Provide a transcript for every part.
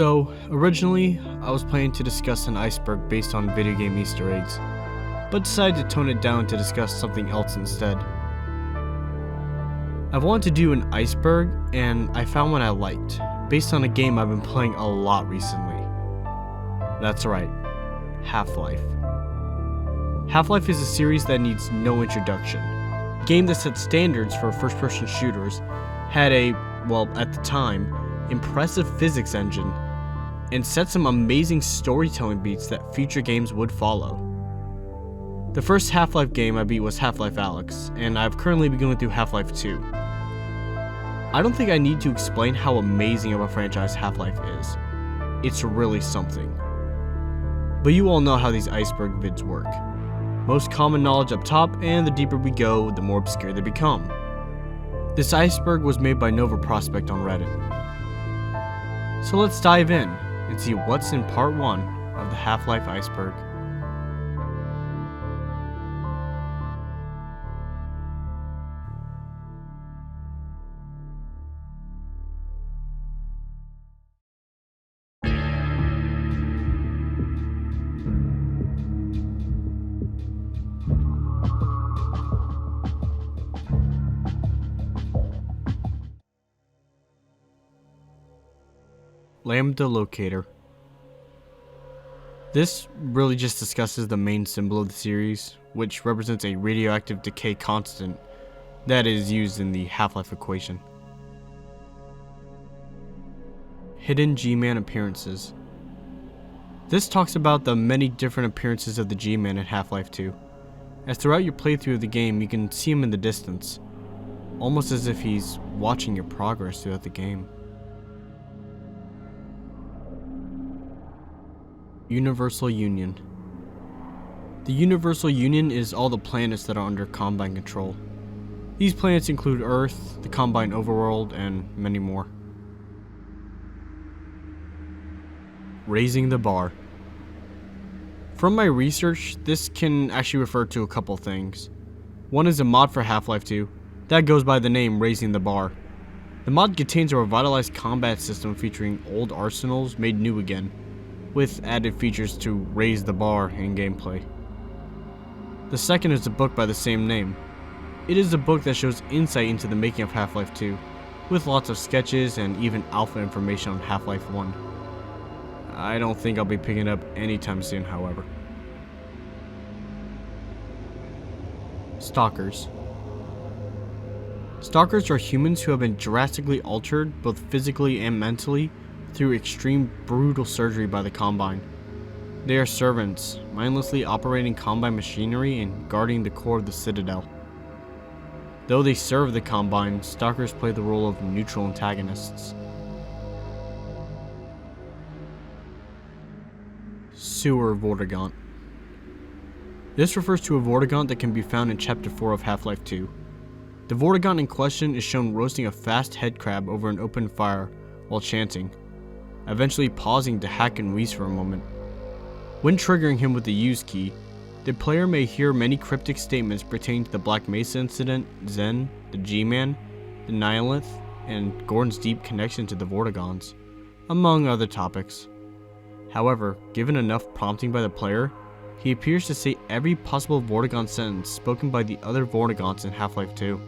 So, originally, I was planning to discuss an iceberg based on video game Easter eggs, but decided to tone it down to discuss something else instead. I wanted to do an iceberg, and I found one I liked, based on a game I've been playing a lot recently. That's right, Half-Life. Half-Life is a series that needs no introduction. A game that set standards for first-person shooters, had a, well, at the time, impressive physics engine, and set some amazing storytelling beats that future games would follow. The first Half-Life game I beat was Half-Life Alyx, and I've currently been going through Half-Life 2. I don't think I need to explain how amazing of a franchise Half-Life is. It's really something. But you all know how these iceberg vids work. Most common knowledge up top, and the deeper we go, the more obscure they become. This iceberg was made by Nova Prospect on Reddit. So let's dive in and see what's in part 1 of the Half-Life Iceberg. LAMBDA locator. This really just discusses the main symbol of the series, which represents a radioactive decay constant that is used in the Half-Life equation. Hidden G-Man appearances. This talks about the many different appearances of the G-Man in Half-Life 2, as throughout your playthrough of the game you can see him in the distance, almost as if he's watching your progress throughout the game. Universal Union. The Universal Union is all the planets that are under Combine control. These planets include Earth, the Combine overworld, and many more. Raising the bar. From my research, this can actually refer to a couple things. One is a mod for Half-Life 2 that goes by the name Raising the Bar. The mod contains a revitalized combat system featuring old arsenals made new again, with added features to raise the bar in gameplay. The second is a book by the same name. It is a book that shows insight into the making of Half-Life 2, with lots of sketches and even alpha information on Half-Life 1. I don't think I'll be picking it up anytime soon, however. Stalkers. Stalkers are humans who have been drastically altered, both physically and mentally, through extreme brutal surgery by the Combine. They are servants, mindlessly operating Combine machinery and guarding the core of the Citadel. Though they serve the Combine, Stalkers play the role of neutral antagonists. Sewer VORTIGAUNT. This refers to a VORTIGAUNT that can be found in Chapter 4 of Half-Life 2. The VORTIGAUNT in question is shown roasting a fast head crab over an open fire while chanting, eventually pausing to hack and wheeze for a moment. When triggering him with the use key, the player may hear many cryptic statements pertaining to the Black Mesa incident, Zen, the G-Man, the Nihilith, and Gordon's deep connection to the Vortigaunts, among other topics. However, given enough prompting by the player, he appears to say every possible Vortigaunt sentence spoken by the other Vortigaunts in Half-Life 2.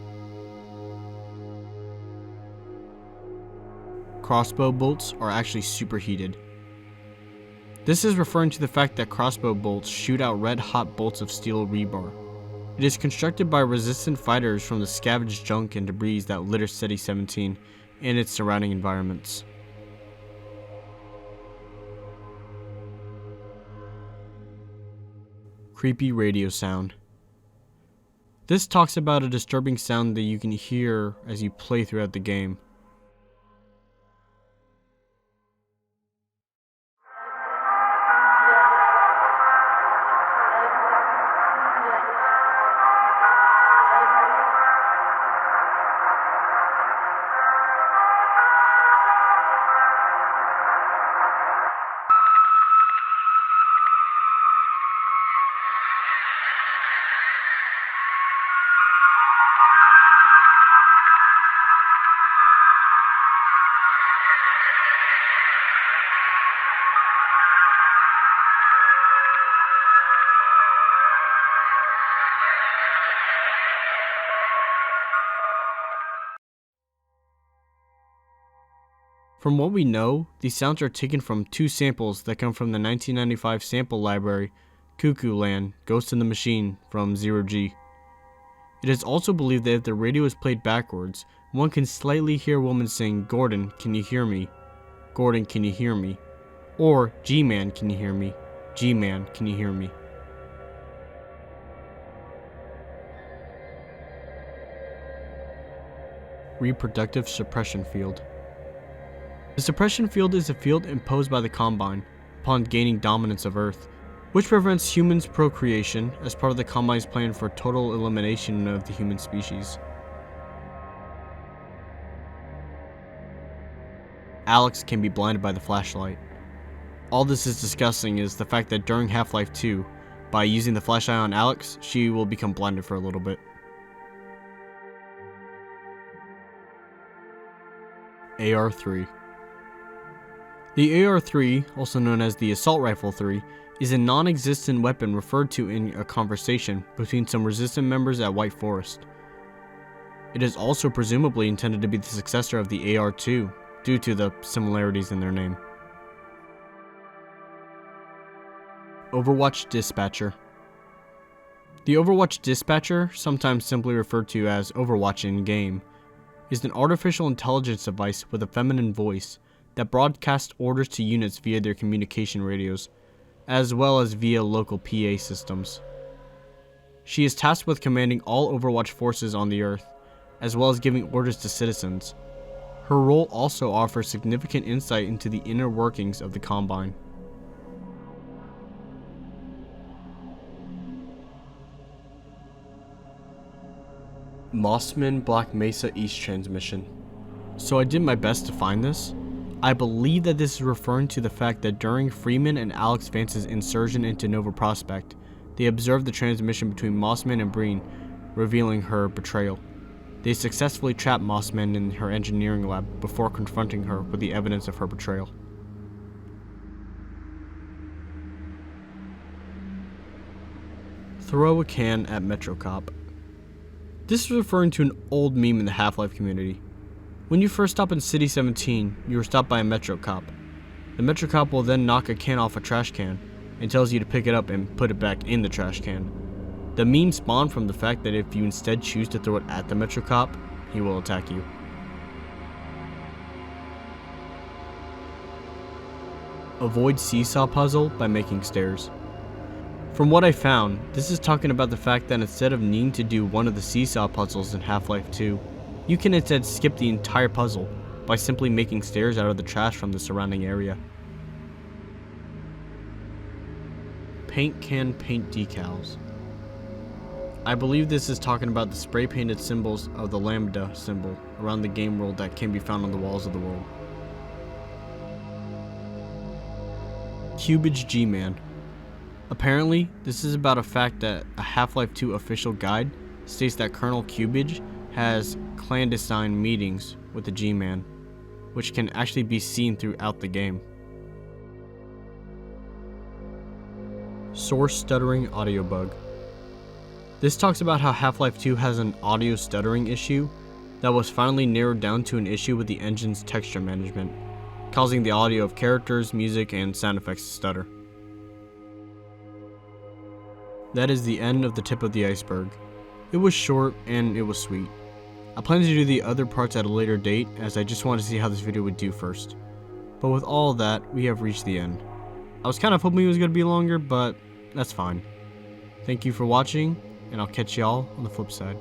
Crossbow bolts are actually superheated. This is referring to the fact that crossbow bolts shoot out red-hot bolts of steel rebar. It is constructed by resistant fighters from the scavenged junk and debris that litter SETI-17 and its surrounding environments. Creepy radio sound. This talks about a disturbing sound that you can hear as you play throughout the game. From what we know, these sounds are taken from 2 samples that come from the 1995 sample library, Cuckoo Land, Ghost in the Machine from 0G. It is also believed that if the radio is played backwards, one can slightly hear a woman saying, "Gordon, can you hear me? Gordon, can you hear me?" Or, "G-Man, can you hear me? G-Man, can you hear me?" Reproductive suppression field. The suppression field is a field imposed by the Combine upon gaining dominance of Earth, which prevents humans' procreation as part of the Combine's plan for total elimination of the human species. Alex can be blinded by the flashlight. All this is discussing is the fact that during Half-Life 2, by using the flashlight on Alex, she will become blinded for a little bit. AR-3. The AR-3, also known as the Assault Rifle 3, is a non-existent weapon referred to in a conversation between some resistant members at White Forest. It is also presumably intended to be the successor of the AR-2, due to the similarities in their name. Overwatch Dispatcher. The Overwatch Dispatcher, sometimes simply referred to as Overwatch in-game, is an artificial intelligence device with a feminine voice that broadcasts orders to units via their communication radios, as well as via local PA systems. She is tasked with commanding all Overwatch forces on the Earth, as well as giving orders to citizens. Her role also offers significant insight into the inner workings of the Combine. MOSSMEN Black Mesa East Transmission. So I did my best to find this. I believe that this is referring to the fact that during Freeman and Alex Vance's insurgent into Nova Prospekt, they observed the transmission between MOSSMEN and Breen, revealing her betrayal. They successfully trapped MOSSMEN in her engineering lab before confronting her with the evidence of her betrayal. Throw a can at Metro Cop. This is referring to an old meme in the Half-Life community. When you first stop in City 17, you are stopped by a Metro Cop. The Metro Cop will then knock a can off a trash can and tells you to pick it up and put it back in the trash can. The meme spawned from the fact that if you instead choose to throw it at the Metro Cop, he will attack you. Avoid seesaw puzzle by making stairs. From what I found, this is talking about the fact that instead of needing to do one of the seesaw puzzles in Half-Life 2, you can instead skip the entire puzzle by simply making stairs out of the trash from the surrounding area. PAINTCAN paint decals. I believe this is talking about the spray painted symbols of the LAMBDA symbol around the game world that can be found on the walls of the world. Cubage G-Man. Apparently, this is about a fact that a Half-Life 2 official guide states that Colonel Cubage has clandestine meetings with the G-Man, which can actually be seen throughout the game. Source stuttering audio bug. This talks about how Half-Life 2 has an audio stuttering issue that was finally narrowed down to an issue with the engine's texture management, causing the audio of characters, music, and sound effects to stutter. That is the end of the tip of the iceberg. It was short and it was sweet. I plan to do the other parts at a later date, as I just wanted to see how this video would do first. But with all that, we have reached the end. I was kind of hoping it was going to be longer, but that's fine. Thank you for watching, and I'll catch y'all on the flip side.